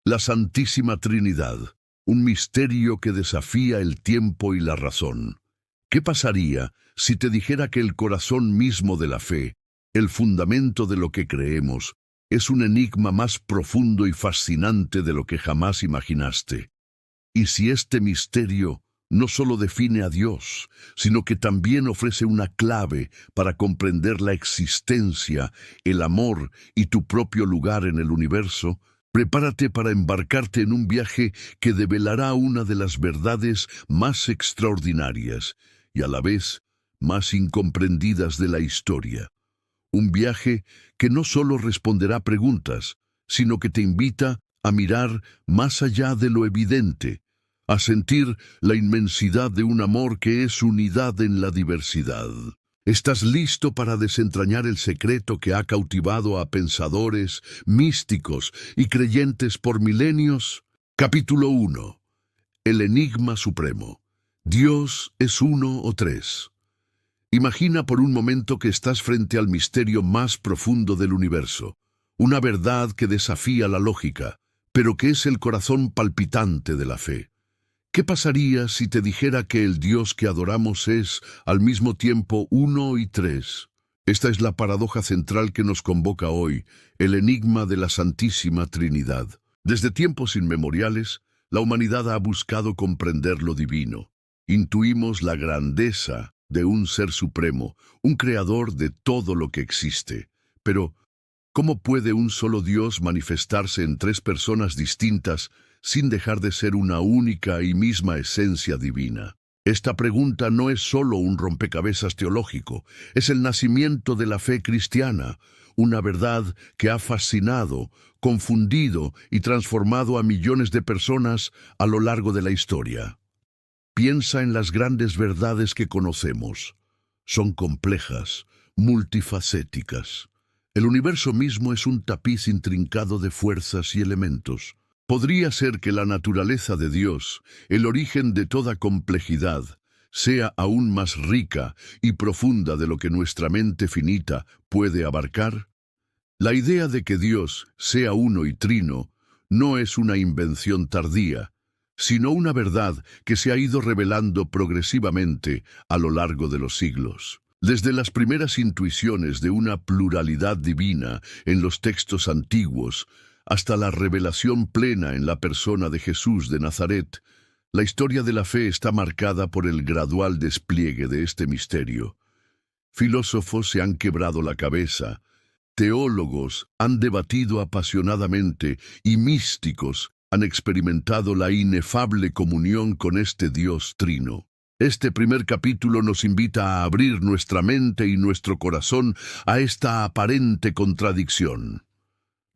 La Santísima Trinidad, un misterio que desafía el tiempo y la razón. ¿Qué pasaría si te dijera que el corazón mismo de la fe, el fundamento de lo que creemos, es un enigma más profundo y fascinante de lo que jamás imaginaste? Y si este misterio no solo define a Dios, sino que también ofrece una clave para comprender la existencia, el amor y tu propio lugar en el universo, prepárate para embarcarte en un viaje que develará una de las verdades más extraordinarias y a la vez más incomprendidas de la historia. Un viaje que no solo responderá preguntas, sino que te invita a mirar más allá de lo evidente, a sentir la inmensidad de un amor que es unidad en la diversidad. ¿Estás listo para desentrañar el secreto que ha cautivado a pensadores, místicos y creyentes por milenios? Capítulo 1. El enigma supremo. ¿Dios es uno o tres? Imagina por un momento que estás frente al misterio más profundo del universo, una verdad que desafía la lógica, pero que es el corazón palpitante de la fe. ¿Qué pasaría si te dijera que el Dios que adoramos es, al mismo tiempo, uno y tres? Esta es la paradoja central que nos convoca hoy, el enigma de la Santísima Trinidad. Desde tiempos inmemoriales, la humanidad ha buscado comprender lo divino. Intuimos la grandeza de un ser supremo, un creador de todo lo que existe. Pero, ¿cómo puede un solo Dios manifestarse en tres personas distintas sin dejar de ser una única y misma esencia divina? Esta pregunta no es solo un rompecabezas teológico, es el nacimiento de la fe cristiana, una verdad que ha fascinado, confundido y transformado a millones de personas a lo largo de la historia. Piensa en las grandes verdades que conocemos. Son complejas, multifacéticas. El universo mismo es un tapiz intrincado de fuerzas y elementos. Podría ser que la naturaleza de Dios, el origen de toda complejidad, sea aún más rica y profunda de lo que nuestra mente finita puede abarcar. La idea de que Dios sea uno y trino no es una invención tardía, sino una verdad que se ha ido revelando progresivamente a lo largo de los siglos. Desde las primeras intuiciones de una pluralidad divina en los textos antiguos, hasta la revelación plena en la persona de Jesús de Nazaret, la historia de la fe está marcada por el gradual despliegue de este misterio. Filósofos se han quebrado la cabeza, teólogos han debatido apasionadamente y místicos han experimentado la inefable comunión con este Dios trino. Este primer capítulo nos invita a abrir nuestra mente y nuestro corazón a esta aparente contradicción.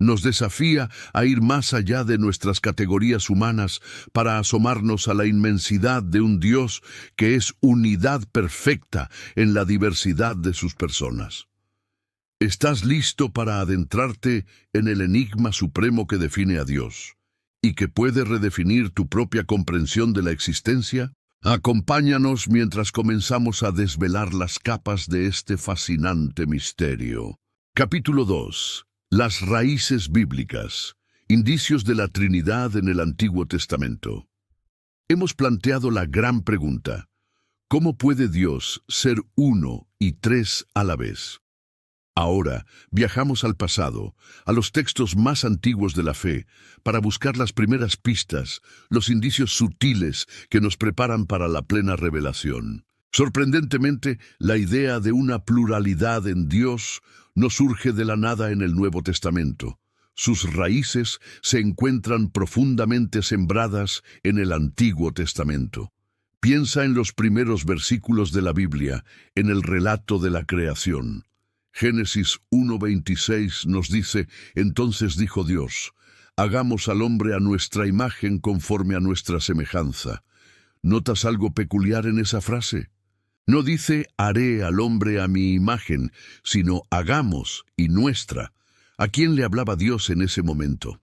Nos desafía a ir más allá de nuestras categorías humanas para asomarnos a la inmensidad de un Dios que es unidad perfecta en la diversidad de sus personas. ¿Estás listo para adentrarte en el enigma supremo que define a Dios y que puede redefinir tu propia comprensión de la existencia? Acompáñanos mientras comenzamos a desvelar las capas de este fascinante misterio. Capítulo 2. Las raíces bíblicas. Indicios de la Trinidad en el Antiguo Testamento. Hemos planteado la gran pregunta: ¿cómo puede Dios ser uno y tres a la vez? Ahora viajamos al pasado, a los textos más antiguos de la fe, para buscar las primeras pistas, los indicios sutiles que nos preparan para la plena revelación. Sorprendentemente, la idea de una pluralidad en Dios no surge de la nada en el Nuevo Testamento. Sus raíces se encuentran profundamente sembradas en el Antiguo Testamento. Piensa en los primeros versículos de la Biblia, en el relato de la creación. Génesis 1:26 nos dice: entonces dijo Dios, hagamos al hombre a nuestra imagen conforme a nuestra semejanza. ¿Notas algo peculiar en esa frase? No dice haré al hombre a mi imagen, sino hagamos y nuestra. ¿A quién le hablaba Dios en ese momento?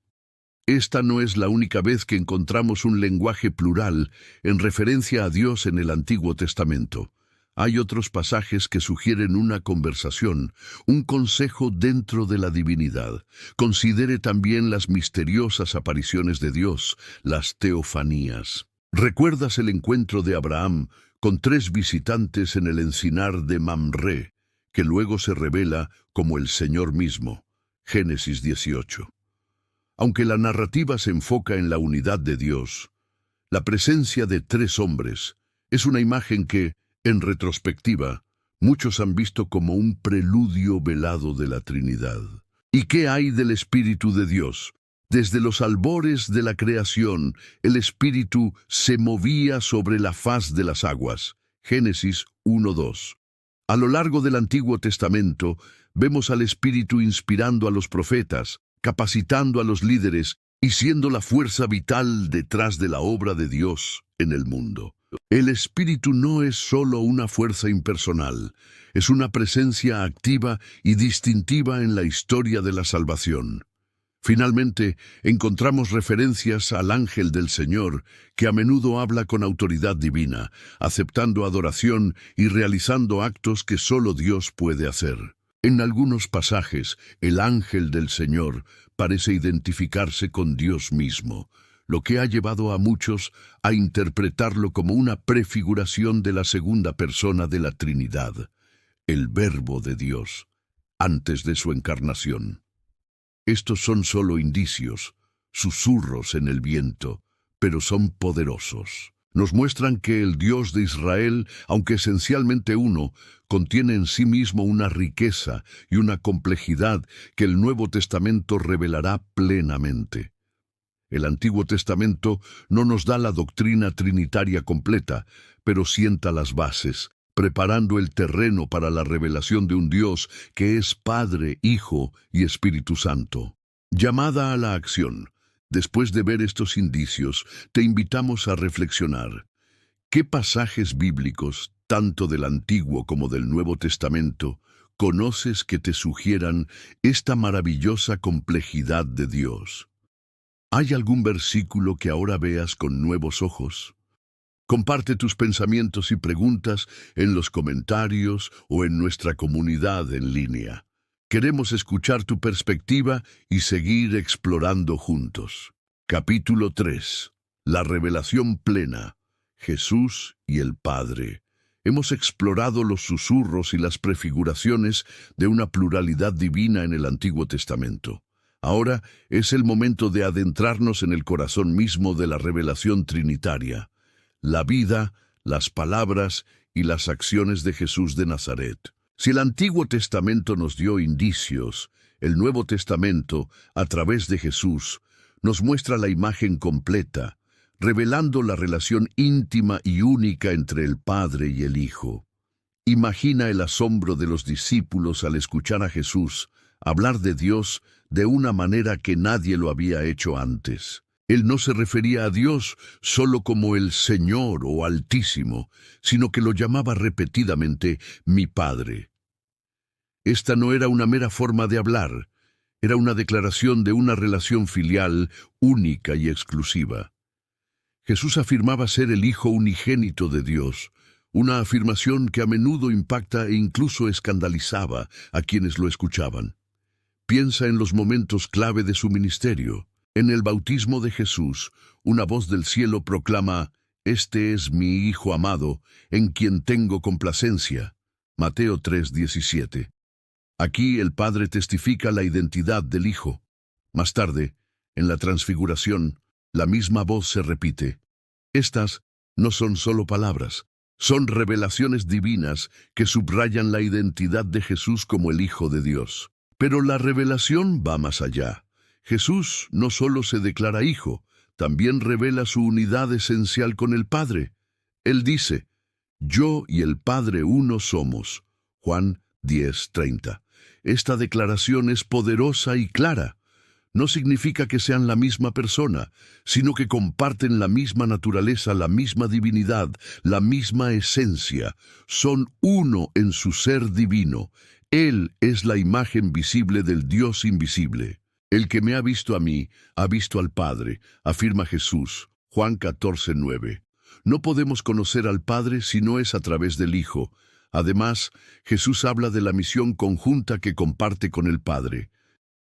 Esta no es la única vez que encontramos un lenguaje plural en referencia a Dios en el Antiguo Testamento. Hay otros pasajes que sugieren una conversación, un consejo dentro de la divinidad. Considere también las misteriosas apariciones de Dios, las teofanías. ¿Recuerdas el encuentro de Abraham con 3 visitantes en el encinar de Mamre, que luego se revela como el Señor mismo? Génesis 18. Aunque la narrativa se enfoca en la unidad de Dios, la presencia de 3 hombres es una imagen que, en retrospectiva, muchos han visto como un preludio velado de la Trinidad. ¿Y qué hay del Espíritu de Dios? Desde los albores de la creación, el Espíritu se movía sobre la faz de las aguas. Génesis 1:2. A lo largo del Antiguo Testamento, vemos al Espíritu inspirando a los profetas, capacitando a los líderes y siendo la fuerza vital detrás de la obra de Dios en el mundo. El Espíritu no es solo una fuerza impersonal, es una presencia activa y distintiva en la historia de la salvación. Finalmente, encontramos referencias al ángel del Señor, que a menudo habla con autoridad divina, aceptando adoración y realizando actos que solo Dios puede hacer. En algunos pasajes, el ángel del Señor parece identificarse con Dios mismo, lo que ha llevado a muchos a interpretarlo como una prefiguración de la segunda persona de la Trinidad, el Verbo de Dios, antes de su encarnación. Estos son solo indicios, susurros en el viento, pero son poderosos. Nos muestran que el Dios de Israel, aunque esencialmente uno, contiene en sí mismo una riqueza y una complejidad que el Nuevo Testamento revelará plenamente. El Antiguo Testamento no nos da la doctrina trinitaria completa, pero sienta las bases, preparando el terreno para la revelación de un Dios que es Padre, Hijo y Espíritu Santo. Llamada a la acción. Después de ver estos indicios, te invitamos a reflexionar. ¿Qué pasajes bíblicos, tanto del Antiguo como del Nuevo Testamento, conoces que te sugieran esta maravillosa complejidad de Dios? ¿Hay algún versículo que ahora veas con nuevos ojos? Comparte tus pensamientos y preguntas en los comentarios o en nuestra comunidad en línea. Queremos escuchar tu perspectiva y seguir explorando juntos. Capítulo 3. La revelación plena. Jesús y el Padre. Hemos explorado los susurros y las prefiguraciones de una pluralidad divina en el Antiguo Testamento. Ahora es el momento de adentrarnos en el corazón mismo de la revelación trinitaria, la vida, las palabras y las acciones de Jesús de Nazaret. Si el Antiguo Testamento nos dio indicios, el Nuevo Testamento, a través de Jesús, nos muestra la imagen completa, revelando la relación íntima y única entre el Padre y el Hijo. Imagina el asombro de los discípulos al escuchar a Jesús hablar de Dios de una manera que nadie lo había hecho antes. Él no se refería a Dios solo como el Señor o Altísimo, sino que lo llamaba repetidamente mi Padre. Esta no era una mera forma de hablar, era una declaración de una relación filial única y exclusiva. Jesús afirmaba ser el Hijo unigénito de Dios, una afirmación que a menudo impacta e incluso escandalizaba a quienes lo escuchaban. Piensa en los momentos clave de su ministerio. En el bautismo de Jesús, una voz del cielo proclama, «Este es mi Hijo amado, en quien tengo complacencia». Mateo 3:17. Aquí el Padre testifica la identidad del Hijo. Más tarde, en la Transfiguración, la misma voz se repite. Estas no son solo palabras, son revelaciones divinas que subrayan la identidad de Jesús como el Hijo de Dios. Pero la revelación va más allá. Jesús no solo se declara Hijo, también revela su unidad esencial con el Padre. Él dice, «Yo y el Padre uno somos». Juan 10:30. Esta declaración es poderosa y clara. No significa que sean la misma persona, sino que comparten la misma naturaleza, la misma divinidad, la misma esencia. Son uno en su ser divino. Él es la imagen visible del Dios invisible. El que me ha visto a mí, ha visto al Padre, afirma Jesús. Juan 14:9. No podemos conocer al Padre si no es a través del Hijo. Además, Jesús habla de la misión conjunta que comparte con el Padre.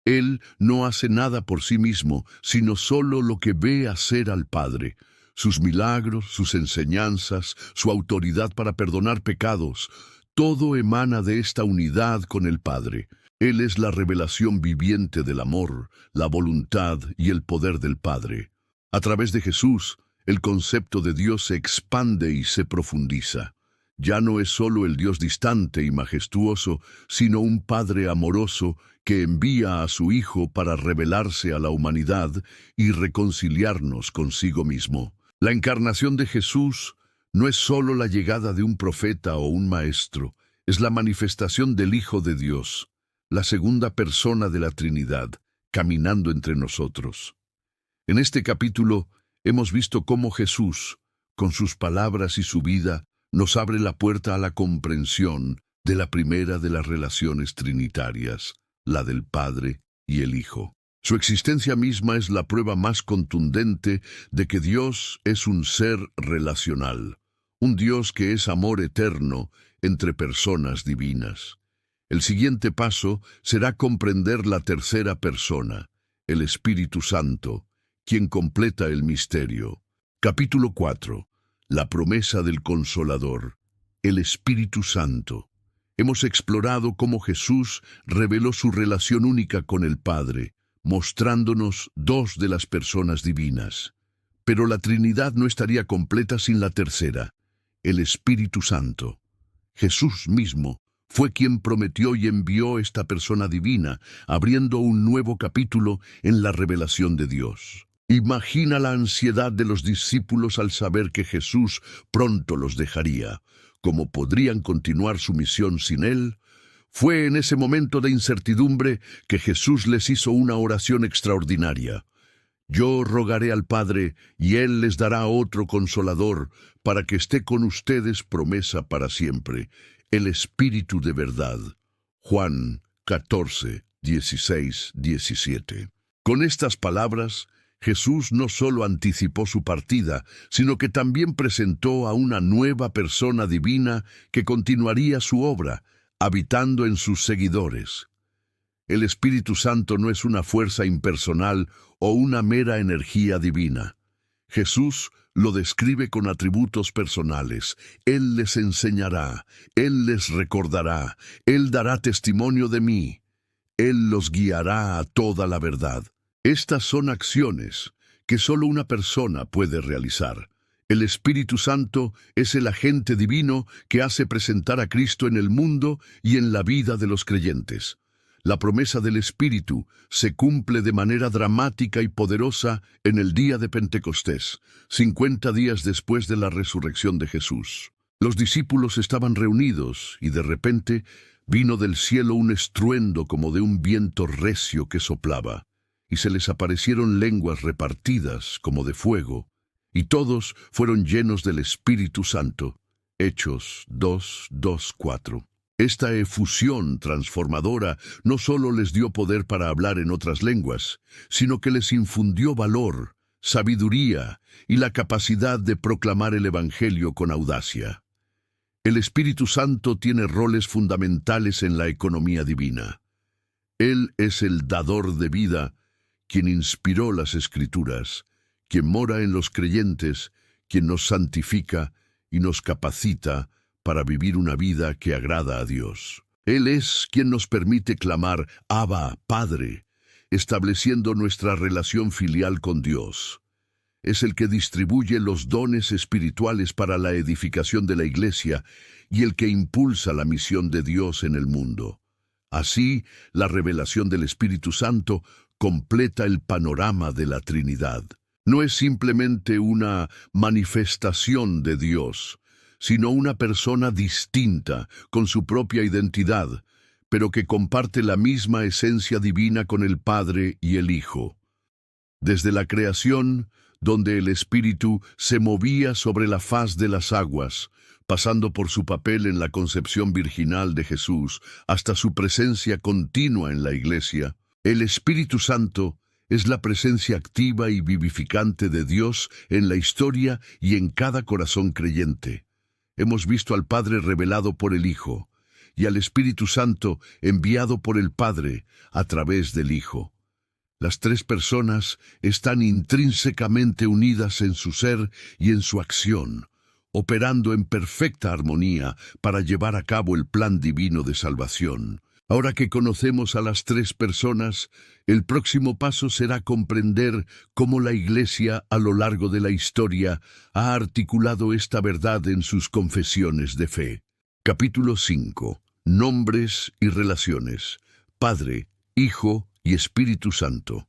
Él no hace nada por sí mismo, sino solo lo que ve hacer al Padre. Sus milagros, sus enseñanzas, su autoridad para perdonar pecados, todo emana de esta unidad con el Padre. Él es la revelación viviente del amor, la voluntad y el poder del Padre. A través de Jesús, el concepto de Dios se expande y se profundiza. Ya no es solo el Dios distante y majestuoso, sino un Padre amoroso que envía a su Hijo para revelarse a la humanidad y reconciliarnos consigo mismo. La encarnación de Jesús no es solo la llegada de un profeta o un maestro, es la manifestación del Hijo de Dios, la segunda persona de la Trinidad, caminando entre nosotros. En este capítulo hemos visto cómo Jesús, con sus palabras y su vida, nos abre la puerta a la comprensión de la primera de las relaciones trinitarias, la del Padre y el Hijo. Su existencia misma es la prueba más contundente de que Dios es un ser relacional, un Dios que es amor eterno entre personas divinas. El siguiente paso será comprender la tercera persona, el Espíritu Santo, quien completa el misterio. Capítulo 4. La promesa del Consolador, el Espíritu Santo. Hemos explorado cómo Jesús reveló su relación única con el Padre, mostrándonos dos de las personas divinas. Pero la Trinidad no estaría completa sin la tercera, el Espíritu Santo. Jesús mismo fue quien prometió y envió esta persona divina, abriendo un nuevo capítulo en la revelación de Dios. Imagina la ansiedad de los discípulos al saber que Jesús pronto los dejaría. ¿Cómo podrían continuar su misión sin Él? Fue en ese momento de incertidumbre que Jesús les hizo una oración extraordinaria. Yo rogaré al Padre, y Él les dará otro Consolador, para que esté con ustedes promesa para siempre, el Espíritu de verdad. Juan 14, 16, 17. Con estas palabras, Jesús no solo anticipó su partida, sino que también presentó a una nueva persona divina que continuaría su obra, habitando en sus seguidores. El Espíritu Santo no es una fuerza impersonal o una mera energía divina. Jesús lo describe con atributos personales. Él les enseñará, Él les recordará, Él dará testimonio de mí. Él los guiará a toda la verdad. Estas son acciones que solo una persona puede realizar. El Espíritu Santo es el agente divino que hace presentar a Cristo en el mundo y en la vida de los creyentes. La promesa del Espíritu se cumple de manera dramática y poderosa en el día de Pentecostés, 50 días después de la resurrección de Jesús. Los discípulos estaban reunidos y de repente vino del cielo un estruendo como de un viento recio que soplaba, y se les aparecieron lenguas repartidas como de fuego, y todos fueron llenos del Espíritu Santo. Hechos 2:4. Esta efusión transformadora no solo les dio poder para hablar en otras lenguas, sino que les infundió valor, sabiduría y la capacidad de proclamar el Evangelio con audacia. El Espíritu Santo tiene roles fundamentales en la economía divina. Él es el dador de vida, quien inspiró las Escrituras, quien mora en los creyentes, quien nos santifica y nos capacita para vivir una vida que agrada a Dios. Él es quien nos permite clamar Abba, Padre, estableciendo nuestra relación filial con Dios. Es el que distribuye los dones espirituales para la edificación de la Iglesia y el que impulsa la misión de Dios en el mundo. Así, la revelación del Espíritu Santo completa el panorama de la Trinidad. No es simplemente una manifestación de Dios, sino una persona distinta, con su propia identidad, pero que comparte la misma esencia divina con el Padre y el Hijo. Desde la creación, donde el Espíritu se movía sobre la faz de las aguas, pasando por su papel en la concepción virginal de Jesús, hasta su presencia continua en la Iglesia, el Espíritu Santo es la presencia activa y vivificante de Dios en la historia y en cada corazón creyente. Hemos visto al Padre revelado por el Hijo y al Espíritu Santo enviado por el Padre a través del Hijo. Las tres personas están intrínsecamente unidas en su ser y en su acción, operando en perfecta armonía para llevar a cabo el plan divino de salvación. Ahora que conocemos a las tres personas, el próximo paso será comprender cómo la Iglesia a lo largo de la historia ha articulado esta verdad en sus confesiones de fe. Capítulo 5. Nombres y relaciones. Padre, Hijo y Espíritu Santo.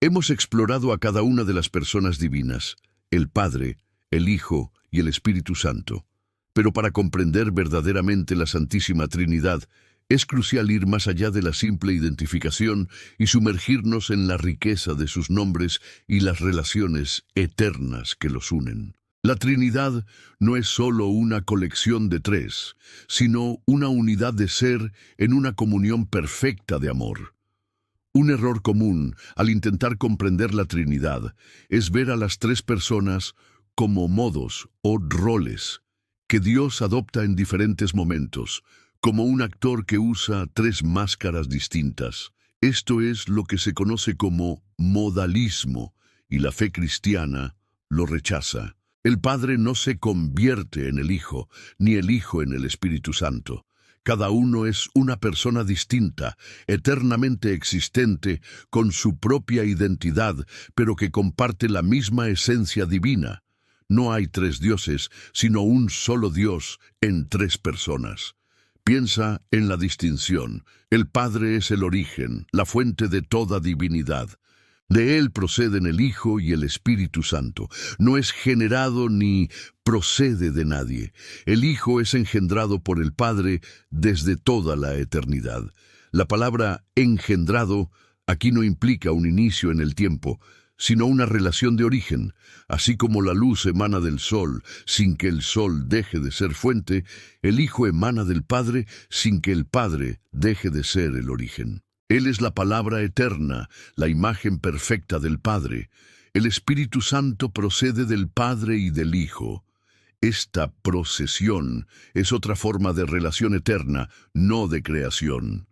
Hemos explorado a cada una de las personas divinas, el Padre, el Hijo y el Espíritu Santo. Pero para comprender verdaderamente la Santísima Trinidad, es crucial ir más allá de la simple identificación y sumergirnos en la riqueza de sus nombres y las relaciones eternas que los unen. La Trinidad no es solo una colección de tres, sino una unidad de ser en una comunión perfecta de amor. Un error común al intentar comprender la Trinidad es ver a las tres personas como modos o roles que Dios adopta en diferentes momentos, como un actor que usa tres máscaras distintas. Esto es lo que se conoce como modalismo, y la fe cristiana lo rechaza. El Padre no se convierte en el Hijo, ni el Hijo en el Espíritu Santo. Cada uno es una persona distinta, eternamente existente, con su propia identidad, pero que comparte la misma esencia divina. No hay tres dioses, sino un solo Dios en tres personas. Piensa en la distinción. El Padre es el origen, la fuente de toda divinidad. De Él proceden el Hijo y el Espíritu Santo. No es generado ni procede de nadie. El Hijo es engendrado por el Padre desde toda la eternidad. La palabra engendrado aquí no implica un inicio en el tiempo, sino una relación de origen. Así como la luz emana del sol sin que el sol deje de ser fuente, el Hijo emana del Padre sin que el Padre deje de ser el origen. Él es la palabra eterna, la imagen perfecta del Padre. El Espíritu Santo procede del Padre y del Hijo. Esta procesión es otra forma de relación eterna, no de creación.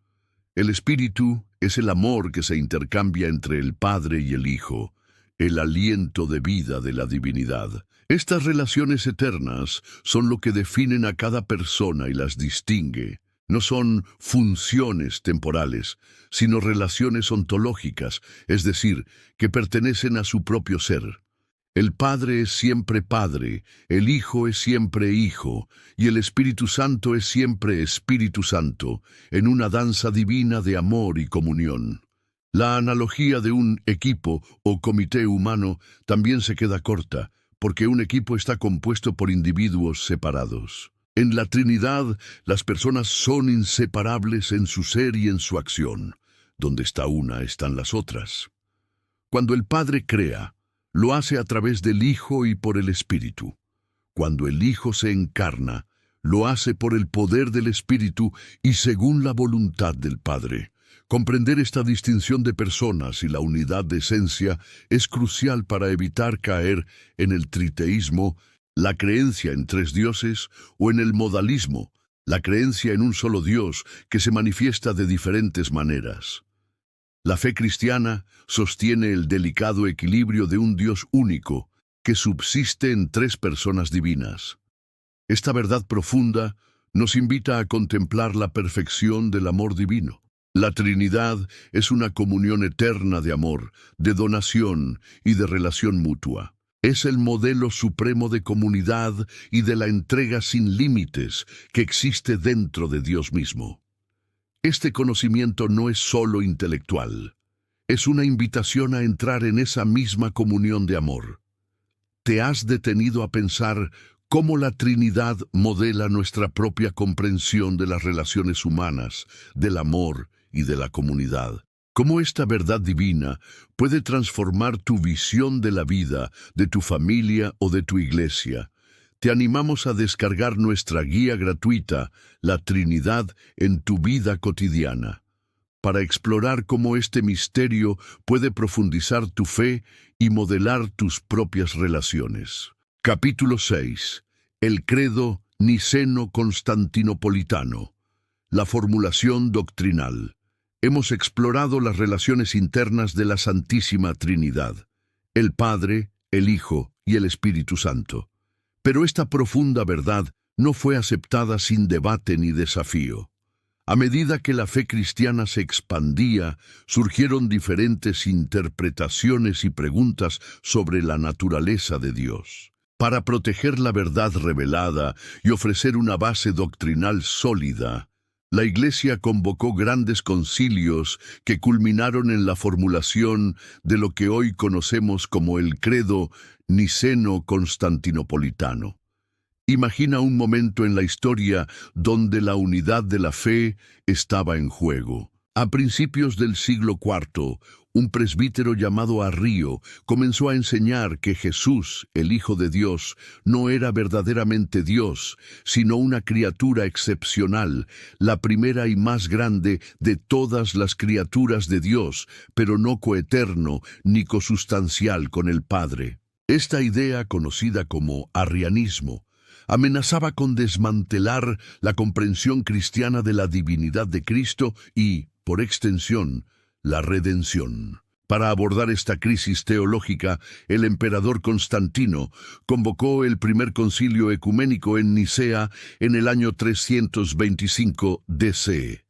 El Espíritu es el amor que se intercambia entre el Padre y el Hijo, el aliento de vida de la divinidad. Estas relaciones eternas son lo que definen a cada persona y las distingue. No son funciones temporales, sino relaciones ontológicas, es decir, que pertenecen a su propio ser. El Padre es siempre Padre, el Hijo es siempre Hijo, y el Espíritu Santo es siempre Espíritu Santo, en una danza divina de amor y comunión. La analogía de un equipo o comité humano también se queda corta, porque un equipo está compuesto por individuos separados. En la Trinidad, las personas son inseparables en su ser y en su acción. Donde está una, están las otras. Cuando el Padre crea, lo hace a través del Hijo y por el Espíritu. Cuando el Hijo se encarna, lo hace por el poder del Espíritu y según la voluntad del Padre. Comprender esta distinción de personas y la unidad de esencia es crucial para evitar caer en el triteísmo, la creencia en tres dioses, o en el modalismo, la creencia en un solo Dios que se manifiesta de diferentes maneras. La fe cristiana sostiene el delicado equilibrio de un Dios único que subsiste en tres personas divinas. Esta verdad profunda nos invita a contemplar la perfección del amor divino. La Trinidad es una comunión eterna de amor, de donación y de relación mutua. Es el modelo supremo de comunidad y de la entrega sin límites que existe dentro de Dios mismo. Este conocimiento no es solo intelectual, es una invitación a entrar en esa misma comunión de amor. ¿Te has detenido a pensar cómo la Trinidad modela nuestra propia comprensión de las relaciones humanas, del amor y de la comunidad? ¿Cómo esta verdad divina puede transformar tu visión de la vida, de tu familia o de tu iglesia? Te animamos a descargar nuestra guía gratuita, La Trinidad en tu vida cotidiana. para explorar cómo este misterio puede profundizar tu fe y modelar tus propias relaciones. Capítulo 6. El credo niceno-constantinopolitano. La formulación doctrinal. Hemos explorado las relaciones internas de la Santísima Trinidad, el Padre, el Hijo y el Espíritu Santo. Pero esta profunda verdad no fue aceptada sin debate ni desafío. A medida que la fe cristiana se expandía, surgieron diferentes interpretaciones y preguntas sobre la naturaleza de Dios. Para proteger la verdad revelada y ofrecer una base doctrinal sólida, la Iglesia convocó grandes concilios que culminaron en la formulación de lo que hoy conocemos como el credo niceno-constantinopolitano. Imagina un momento en la historia donde la unidad de la fe estaba en juego. A principios del siglo IV, un presbítero llamado Arrío comenzó a enseñar que Jesús, el Hijo de Dios, no era verdaderamente Dios, sino una criatura excepcional, la primera y más grande de todas las criaturas de Dios, pero no coeterno ni cosustancial con el Padre. Esta idea, conocida como arrianismo, amenazaba con desmantelar la comprensión cristiana de la divinidad de Cristo y, por extensión, la redención. Para abordar esta crisis teológica, el emperador Constantino convocó el primer concilio ecuménico en Nicea en el año 325 DC.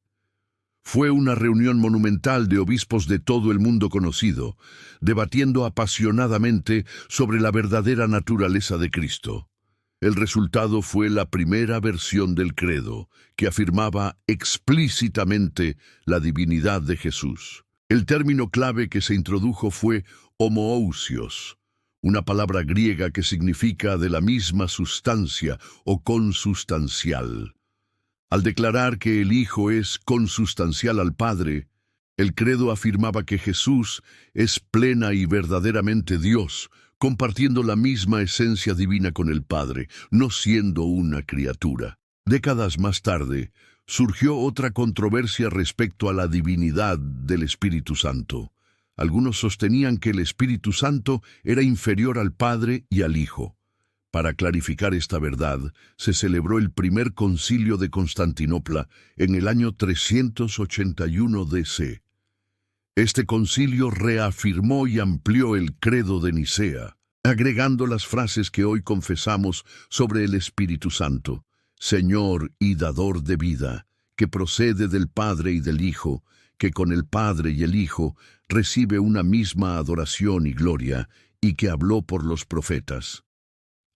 Fue una reunión monumental de obispos de todo el mundo conocido, debatiendo apasionadamente sobre la verdadera naturaleza de Cristo. El resultado fue la primera versión del credo, que afirmaba explícitamente la divinidad de Jesús. El término clave que se introdujo fue homoousios, una palabra griega que significa de la misma sustancia o consustancial. Al declarar que el Hijo es consustancial al Padre, el credo afirmaba que Jesús es plena y verdaderamente Dios, compartiendo la misma esencia divina con el Padre, no siendo una criatura. Décadas más tarde, surgió otra controversia respecto a la divinidad del Espíritu Santo. Algunos sostenían que el Espíritu Santo era inferior al Padre y al Hijo. Para clarificar esta verdad, se celebró el primer concilio de Constantinopla en el año 381 DC. Este concilio reafirmó y amplió el credo de Nicea, agregando las frases que hoy confesamos sobre el Espíritu Santo, Señor y dador de vida, que procede del Padre y del Hijo, que con el Padre y el Hijo recibe una misma adoración y gloria, y que habló por los profetas.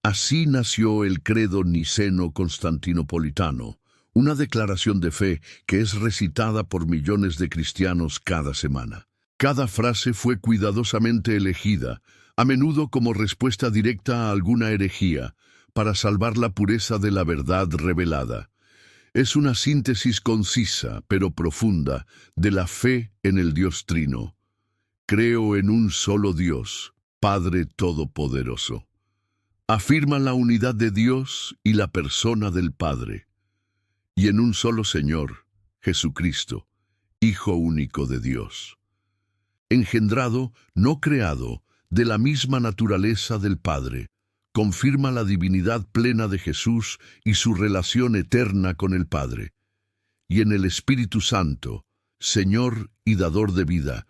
Así nació el credo niceno-constantinopolitano, una declaración de fe que es recitada por millones de cristianos cada semana. Cada frase fue cuidadosamente elegida, a menudo como respuesta directa a alguna herejía, para salvar la pureza de la verdad revelada. Es una síntesis concisa, pero profunda, de la fe en el Dios Trino. Creo en un solo Dios, Padre Todopoderoso. Afirma la unidad de Dios y la persona del Padre, y en un solo Señor, Jesucristo, Hijo único de Dios. Engendrado, no creado, de la misma naturaleza del Padre, confirma la divinidad plena de Jesús y su relación eterna con el Padre. Y en el Espíritu Santo, Señor y dador de vida,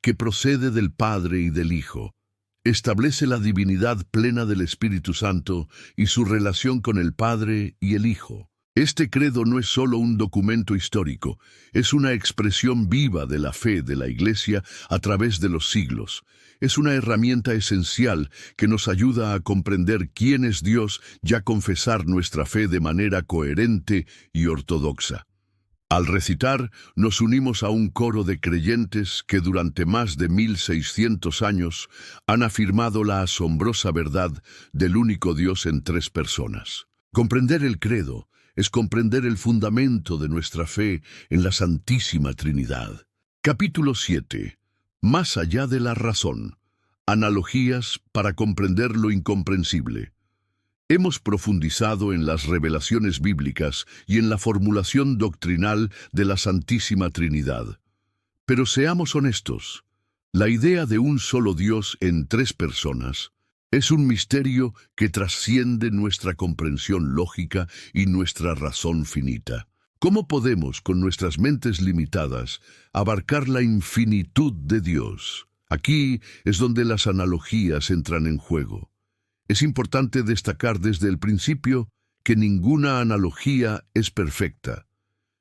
que procede del Padre y del Hijo, establece la divinidad plena del Espíritu Santo y su relación con el Padre y el Hijo. Este credo no es solo un documento histórico, es una expresión viva de la fe de la Iglesia a través de los siglos. Es una herramienta esencial que nos ayuda a comprender quién es Dios y a confesar nuestra fe de manera coherente y ortodoxa. Al recitar, nos unimos a un coro de creyentes que durante más de 1600 años han afirmado la asombrosa verdad del único Dios en tres personas. Comprender el credo es comprender el fundamento de nuestra fe en la Santísima Trinidad. Capítulo 7. Más allá de la razón. Analogías para comprender lo incomprensible. Hemos profundizado en las revelaciones bíblicas y en la formulación doctrinal de la Santísima Trinidad. Pero seamos honestos, la idea de un solo Dios en tres personas es un misterio que trasciende nuestra comprensión lógica y nuestra razón finita. ¿Cómo podemos, con nuestras mentes limitadas, abarcar la infinitud de Dios? Aquí es donde las analogías entran en juego. Es importante destacar desde el principio que ninguna analogía es perfecta.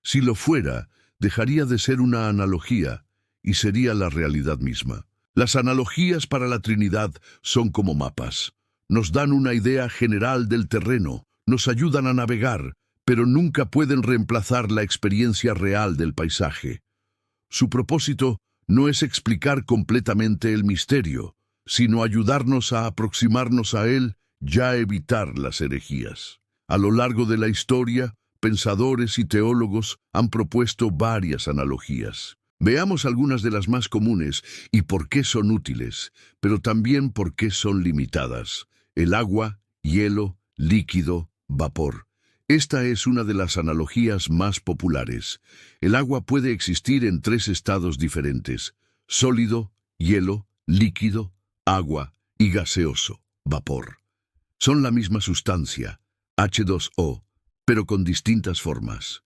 Si lo fuera, dejaría de ser una analogía y sería la realidad misma. Las analogías para la Trinidad son como mapas. Nos dan una idea general del terreno, nos ayudan a navegar, pero nunca pueden reemplazar la experiencia real del paisaje. Su propósito no es explicar completamente el misterio, sino ayudarnos a aproximarnos a él y a evitar las herejías. A lo largo de la historia, pensadores y teólogos han propuesto varias analogías. Veamos algunas de las más comunes y por qué son útiles, pero también por qué son limitadas. El agua, hielo, líquido, vapor. Esta es una de las analogías más populares. El agua puede existir en tres estados diferentes: sólido, hielo, líquido, agua y gaseoso, vapor. Son la misma sustancia, H2O, pero con distintas formas.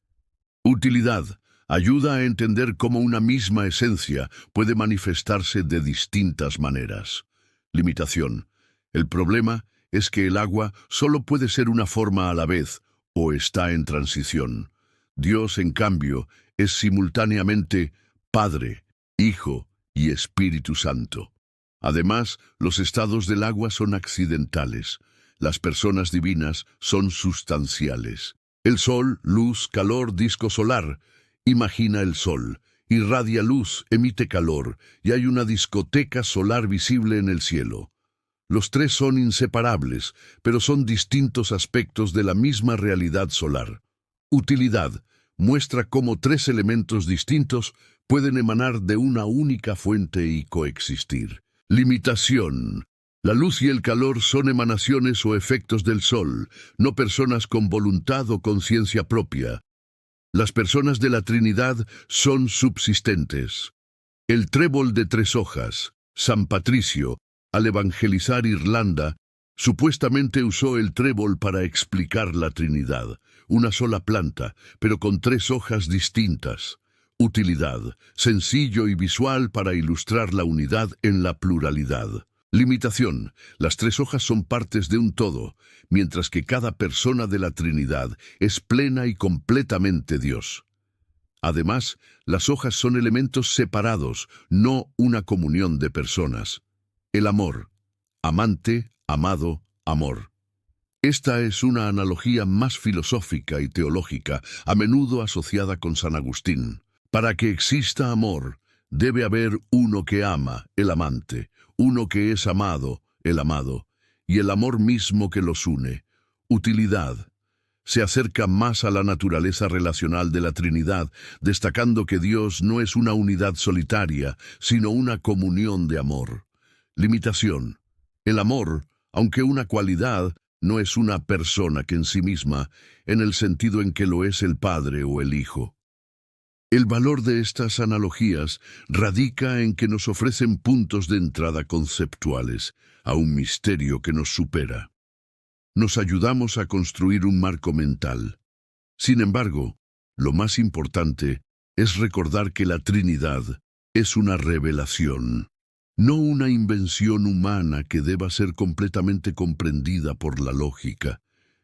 Utilidad. Ayuda a entender cómo una misma esencia puede manifestarse de distintas maneras. Limitación. El problema es que el agua solo puede ser una forma a la vez o está en transición. Dios, en cambio, es simultáneamente Padre, Hijo y Espíritu Santo. Además, los estados del agua son accidentales. Las personas divinas son sustanciales. El sol, luz, calor, disco solar. Imagina el sol, irradia luz, emite calor, y hay una discoteca solar visible en el cielo. Los tres son inseparables, pero son distintos aspectos de la misma realidad solar. Utilidad. Muestra cómo tres elementos distintos pueden emanar de una única fuente y coexistir. Limitación. La luz y el calor son emanaciones o efectos del sol, no personas con voluntad o conciencia propia. Las personas de la Trinidad son subsistentes. El trébol de tres hojas. San Patricio, al evangelizar Irlanda, supuestamente usó el trébol para explicar la Trinidad, una sola planta, pero con tres hojas distintas. Utilidad, sencillo y visual para ilustrar la unidad en la pluralidad. Limitación, las tres hojas son partes de un todo, mientras que cada persona de la Trinidad es plena y completamente Dios. Además, las hojas son elementos separados, no una comunión de personas. El amor. Amante, amado, amor. Esta es una analogía más filosófica y teológica, a menudo asociada con San Agustín. Para que exista amor, debe haber uno que ama, el amante, uno que es amado, el amado, y el amor mismo que los une. Utilidad. Se acerca más a la naturaleza relacional de la Trinidad, destacando que Dios no es una unidad solitaria, sino una comunión de amor. Limitación. El amor, aunque una cualidad, no es una persona que en sí misma, en el sentido en que lo es el Padre o el Hijo. El valor de estas analogías radica en que nos ofrecen puntos de entrada conceptuales a un misterio que nos supera. Nos ayudamos a construir un marco mental. Sin embargo, lo más importante es recordar que la Trinidad es una revelación, no una invención humana que deba ser completamente comprendida por la lógica.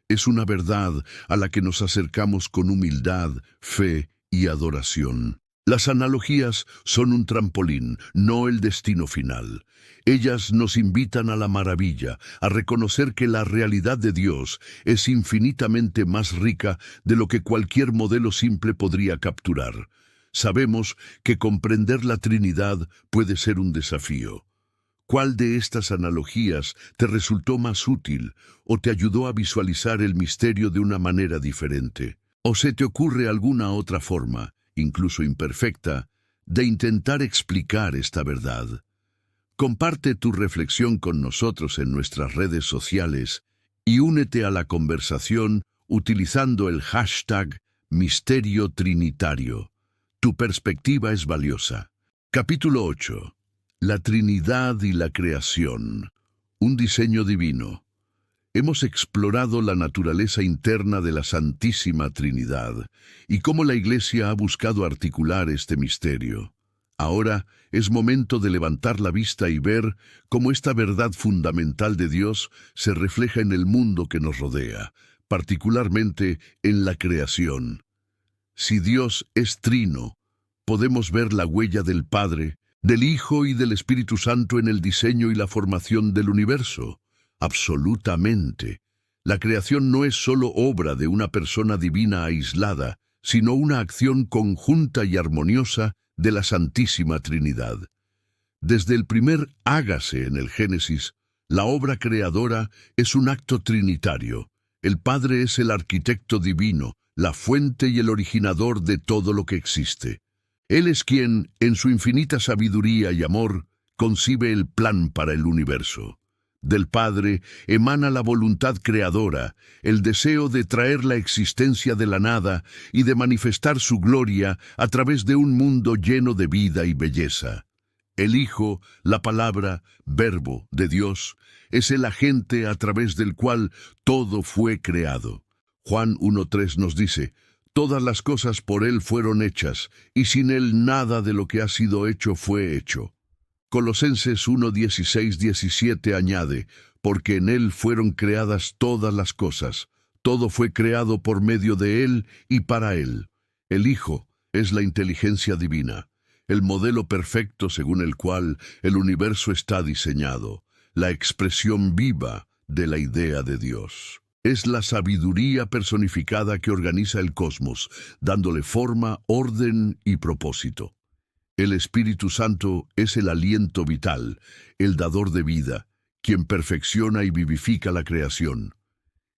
Es una verdad a la que nos acercamos con humildad, fe y adoración. Las analogías son un trampolín, no el destino final. Ellas nos invitan a la maravilla, a reconocer que la realidad de Dios es infinitamente más rica de lo que cualquier modelo simple podría capturar. Sabemos que comprender la Trinidad puede ser un desafío. ¿Cuál de estas analogías te resultó más útil o te ayudó a visualizar el misterio de una manera diferente? ¿O se te ocurre alguna otra forma, incluso imperfecta, de intentar explicar esta verdad? Comparte tu reflexión con nosotros en nuestras redes sociales y únete a la conversación utilizando el hashtag Misterio Trinitario. Tu perspectiva es valiosa. Capítulo 8. La Trinidad y la creación. Un diseño divino. Hemos explorado la naturaleza interna de la Santísima Trinidad y cómo la Iglesia ha buscado articular este misterio. Ahora es momento de levantar la vista y ver cómo esta verdad fundamental de Dios se refleja en el mundo que nos rodea, particularmente en la creación. Si Dios es trino, podemos ver la huella del Padre, del Hijo y del Espíritu Santo en el diseño y la formación del universo. Absolutamente. La creación no es solo obra de una persona divina aislada, sino una acción conjunta y armoniosa de la Santísima Trinidad. Desde el primer hágase en el Génesis, la obra creadora es un acto trinitario. El Padre es el arquitecto divino, la fuente y el originador de todo lo que existe. Él es quien, en su infinita sabiduría y amor, concibe el plan para el universo. Del Padre emana la voluntad creadora, el deseo de traer la existencia de la nada y de manifestar su gloria a través de un mundo lleno de vida y belleza. El Hijo, la palabra, verbo de Dios, es el agente a través del cual todo fue creado. Juan 1:3 nos dice: todas las cosas por Él fueron hechas, y sin Él nada de lo que ha sido hecho fue hecho. Colosenses 1:16-17 añade: porque en Él fueron creadas todas las cosas, todo fue creado por medio de Él y para Él. El Hijo es la inteligencia divina, el modelo perfecto según el cual el universo está diseñado, la expresión viva de la idea de Dios. Es la sabiduría personificada que organiza el cosmos, dándole forma, orden y propósito. El Espíritu Santo es el aliento vital, el dador de vida, quien perfecciona y vivifica la creación.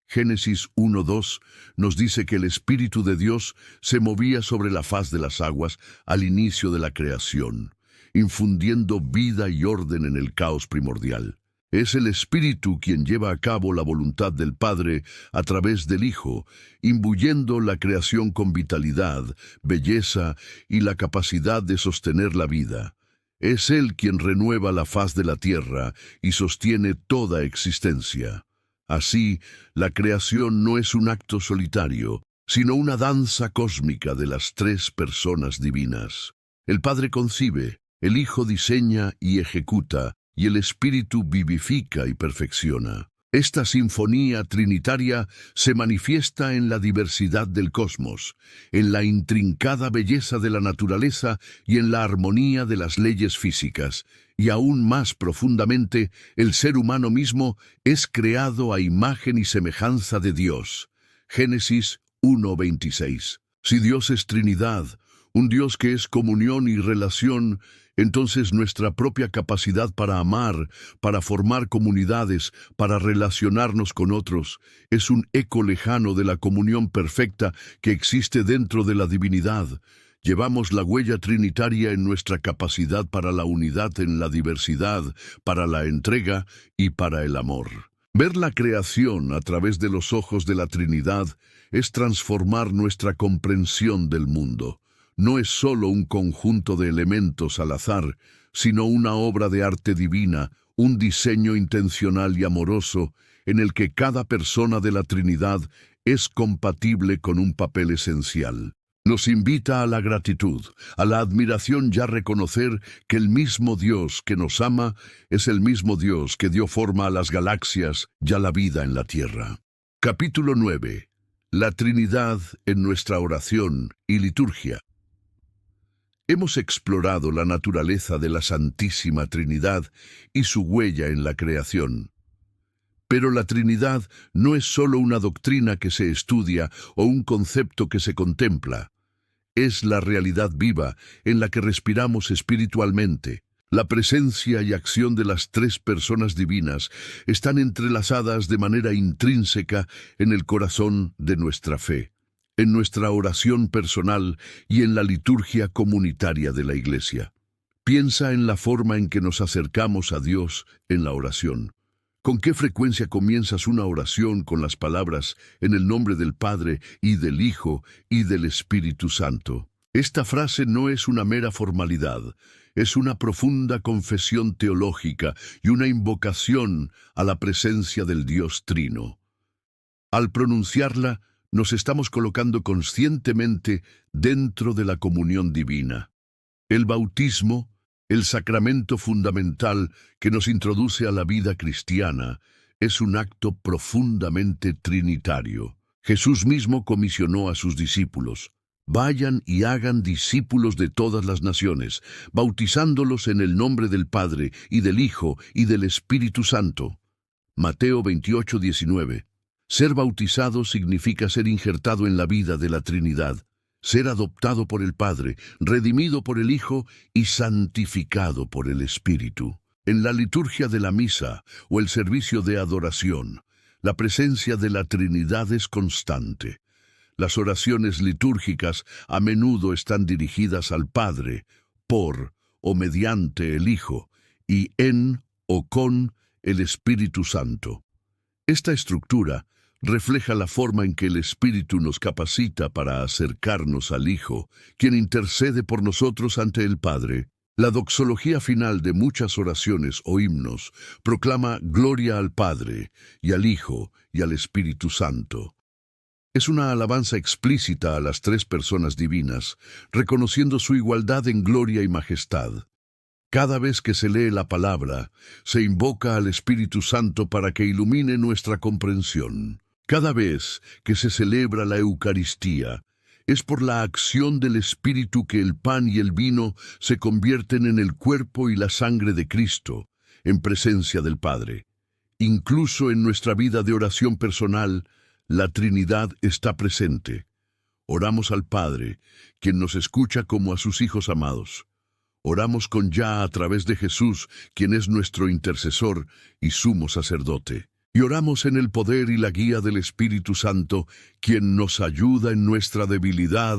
Génesis 1:2 nos dice que el Espíritu de Dios se movía sobre la faz de las aguas al inicio de la creación, infundiendo vida y orden en el caos primordial. Es el Espíritu quien lleva a cabo la voluntad del Padre a través del Hijo, imbuyendo la creación con vitalidad, belleza y la capacidad de sostener la vida. Es Él quien renueva la faz de la tierra y sostiene toda existencia. Así, la creación no es un acto solitario, sino una danza cósmica de las tres personas divinas. El Padre concibe, el Hijo diseña y ejecuta, y el Espíritu vivifica y perfecciona. Esta sinfonía trinitaria se manifiesta en la diversidad del cosmos, en la intrincada belleza de la naturaleza y en la armonía de las leyes físicas, y aún más profundamente, el ser humano mismo es creado a imagen y semejanza de Dios. Génesis 1:26. Si Dios es Trinidad, un Dios que es comunión y relación, entonces nuestra propia capacidad para amar, para formar comunidades, para relacionarnos con otros, es un eco lejano de la comunión perfecta que existe dentro de la divinidad. Llevamos la huella trinitaria en nuestra capacidad para la unidad en la diversidad, para la entrega y para el amor. Ver la creación a través de los ojos de la Trinidad es transformar nuestra comprensión del mundo. No es solo un conjunto de elementos al azar, sino una obra de arte divina, un diseño intencional y amoroso en el que cada persona de la Trinidad es compatible con un papel esencial. Nos invita a la gratitud, a la admiración y a reconocer que el mismo Dios que nos ama es el mismo Dios que dio forma a las galaxias y a la vida en la tierra. Capítulo 9. La Trinidad en nuestra oración y liturgia. Hemos explorado la naturaleza de la Santísima Trinidad y su huella en la creación. Pero la Trinidad no es solo una doctrina que se estudia o un concepto que se contempla. Es la realidad viva en la que respiramos espiritualmente. La presencia y acción de las tres personas divinas están entrelazadas de manera intrínseca en el corazón de nuestra fe, en nuestra oración personal y en la liturgia comunitaria de la Iglesia. Piensa en la forma en que nos acercamos a Dios en la oración. ¿Con qué frecuencia comienzas una oración con las palabras en el nombre del Padre y del Hijo y del Espíritu Santo? Esta frase no es una mera formalidad, es una profunda confesión teológica y una invocación a la presencia del Dios Trino. Al pronunciarla, nos estamos colocando conscientemente dentro de la comunión divina. El bautismo, el sacramento fundamental que nos introduce a la vida cristiana, es un acto profundamente trinitario. Jesús mismo comisionó a sus discípulos: vayan y hagan discípulos de todas las naciones, bautizándolos en el nombre del Padre, y del Hijo, y del Espíritu Santo. Mateo 28:19. Ser bautizado significa ser injertado en la vida de la Trinidad, ser adoptado por el Padre, redimido por el Hijo y santificado por el Espíritu. En la liturgia de la misa o el servicio de adoración, la presencia de la Trinidad es constante. Las oraciones litúrgicas a menudo están dirigidas al Padre, por o mediante el Hijo, y en o con el Espíritu Santo. Esta estructura refleja la forma en que el Espíritu nos capacita para acercarnos al Hijo, quien intercede por nosotros ante el Padre. La doxología final de muchas oraciones o himnos proclama gloria al Padre, y al Hijo, y al Espíritu Santo. Es una alabanza explícita a las tres personas divinas, reconociendo su igualdad en gloria y majestad. Cada vez que se lee la palabra, se invoca al Espíritu Santo para que ilumine nuestra comprensión. Cada vez que se celebra la Eucaristía, es por la acción del Espíritu que el pan y el vino se convierten en el cuerpo y la sangre de Cristo, en presencia del Padre. Incluso en nuestra vida de oración personal, la Trinidad está presente. Oramos al Padre, quien nos escucha como a sus hijos amados. Oramos con Ya a través de Jesús, quien es nuestro intercesor y sumo sacerdote. Y oramos en el poder y la guía del Espíritu Santo, quien nos ayuda en nuestra debilidad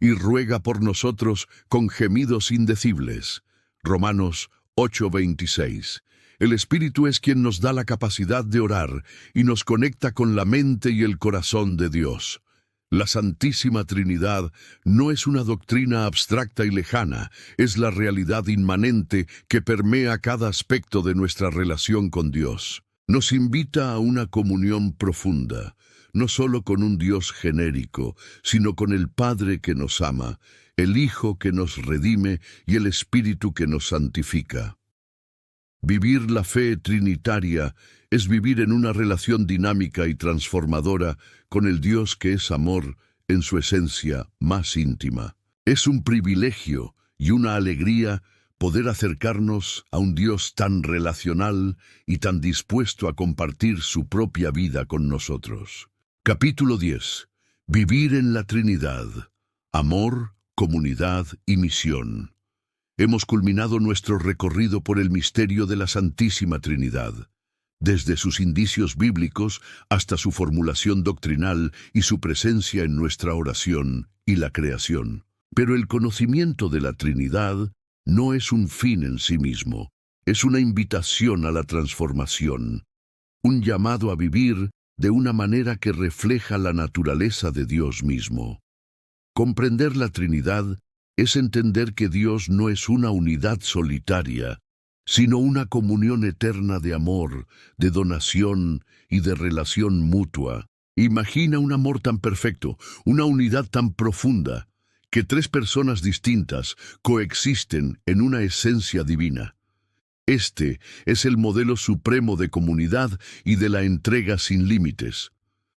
y ruega por nosotros con gemidos indecibles. Romanos 8:26. El Espíritu es quien nos da la capacidad de orar y nos conecta con la mente y el corazón de Dios. La Santísima Trinidad no es una doctrina abstracta y lejana, es la realidad inmanente que permea cada aspecto de nuestra relación con Dios. Nos invita a una comunión profunda, no solo con un Dios genérico, sino con el Padre que nos ama, el Hijo que nos redime y el Espíritu que nos santifica. Vivir la fe trinitaria es vivir en una relación dinámica y transformadora con el Dios que es amor en su esencia más íntima. Es un privilegio y una alegría poder acercarnos a un Dios tan relacional y tan dispuesto a compartir su propia vida con nosotros. Capítulo 10. Vivir en la Trinidad. Amor, comunidad y misión. Hemos culminado nuestro recorrido por el misterio de la Santísima Trinidad, desde sus indicios bíblicos hasta su formulación doctrinal y su presencia en nuestra oración y la creación. Pero el conocimiento de la Trinidad no es un fin en sí mismo, es una invitación a la transformación, un llamado a vivir de una manera que refleja la naturaleza de Dios mismo. Comprender la Trinidad es entender que Dios no es una unidad solitaria, sino una comunión eterna de amor, de donación y de relación mutua. Imagina un amor tan perfecto, una unidad tan profunda, que tres personas distintas coexisten en una esencia divina. Este es el modelo supremo de comunidad y de la entrega sin límites.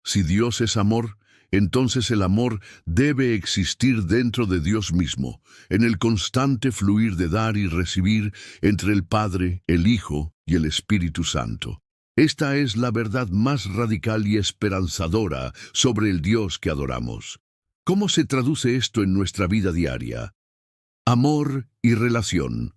Si Dios es amor, entonces el amor debe existir dentro de Dios mismo, en el constante fluir de dar y recibir entre el Padre, el Hijo y el Espíritu Santo. Esta es la verdad más radical y esperanzadora sobre el Dios que adoramos. ¿Cómo se traduce esto en nuestra vida diaria? Amor y relación.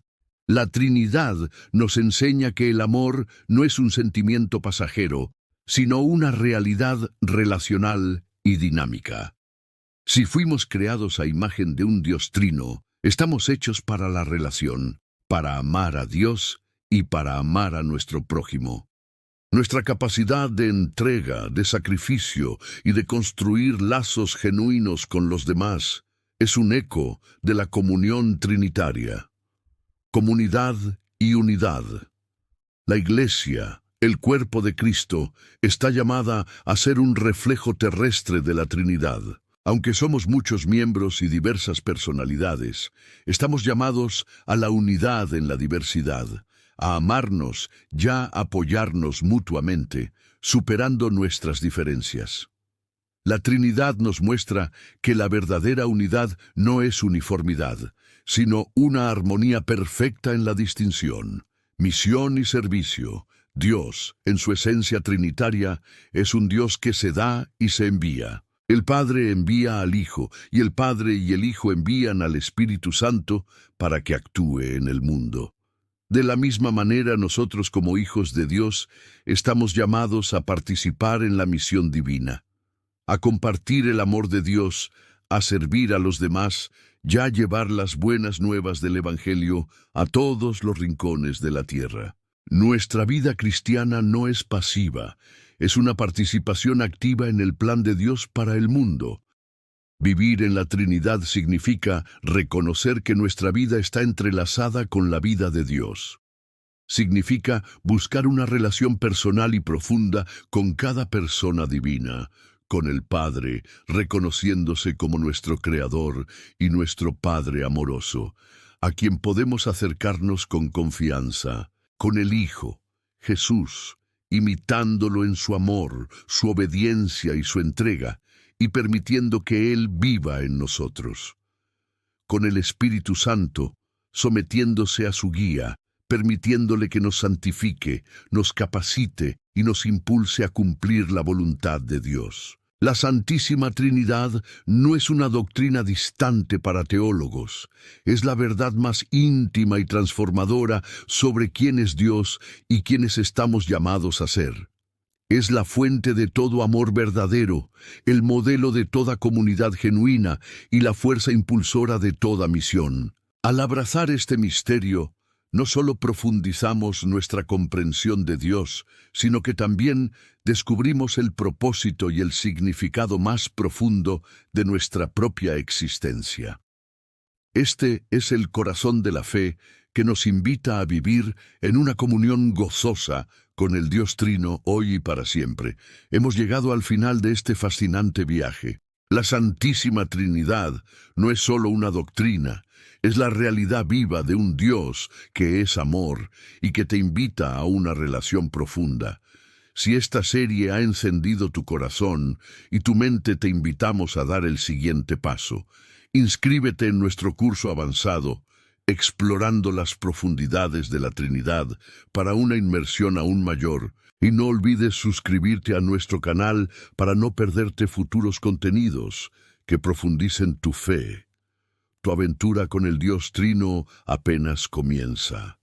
La Trinidad nos enseña que el amor no es un sentimiento pasajero, sino una realidad relacional y dinámica. Si fuimos creados a imagen de un Dios trino, estamos hechos para la relación, para amar a Dios y para amar a nuestro prójimo. Nuestra capacidad de entrega, de sacrificio y de construir lazos genuinos con los demás es un eco de la comunión trinitaria. comunidad y unidad. La Iglesia, el cuerpo de Cristo, está llamada a ser un reflejo terrestre de la Trinidad. Aunque somos muchos miembros y diversas personalidades, estamos llamados a la unidad en la diversidad, a amarnos y a apoyarnos mutuamente, superando nuestras diferencias. La Trinidad nos muestra que la verdadera unidad no es uniformidad, sino una armonía perfecta en la distinción. Misión y servicio. Dios, en su esencia trinitaria, es un Dios que se da y se envía. El Padre envía al Hijo, y el Padre y el Hijo envían al Espíritu Santo para que actúe en el mundo. De la misma manera, nosotros como hijos de Dios estamos llamados a participar en la misión divina, a compartir el amor de Dios, a servir a los demás y a llevar las buenas nuevas del Evangelio a todos los rincones de la tierra. Nuestra vida cristiana no es pasiva, es una participación activa en el plan de Dios para el mundo. Vivir en la Trinidad significa reconocer que nuestra vida está entrelazada con la vida de Dios. Significa buscar una relación personal y profunda con cada persona divina, con el Padre, reconociéndose como nuestro Creador y nuestro Padre amoroso, a quien podemos acercarnos con confianza, con el Hijo, Jesús, imitándolo en su amor, su obediencia y su entrega, y permitiendo que Él viva en nosotros. Con el Espíritu Santo, sometiéndose a su guía, permitiéndole que nos santifique, nos capacite y nos impulse a cumplir la voluntad de Dios. La Santísima Trinidad no es una doctrina distante para teólogos, es la verdad más íntima y transformadora sobre quién es Dios y quiénes estamos llamados a ser. Es la fuente de todo amor verdadero, el modelo de toda comunidad genuina y la fuerza impulsora de toda misión. Al abrazar este misterio, no solo profundizamos nuestra comprensión de Dios, sino que también descubrimos el propósito y el significado más profundo de nuestra propia existencia. Este es el corazón de la fe que nos invita a vivir en una comunión gozosa con el Dios Trino hoy y para siempre. Hemos llegado al final de este fascinante viaje. La Santísima Trinidad no es solo una doctrina, es la realidad viva de un Dios que es amor y que te invita a una relación profunda. Si esta serie ha encendido tu corazón y tu mente, te invitamos a dar el siguiente paso. Inscríbete en nuestro curso avanzado, Explorando las profundidades de la Trinidad, para una inmersión aún mayor. Y no olvides suscribirte a nuestro canal para no perderte futuros contenidos que profundicen tu fe. Tu aventura con el Dios Trino apenas comienza.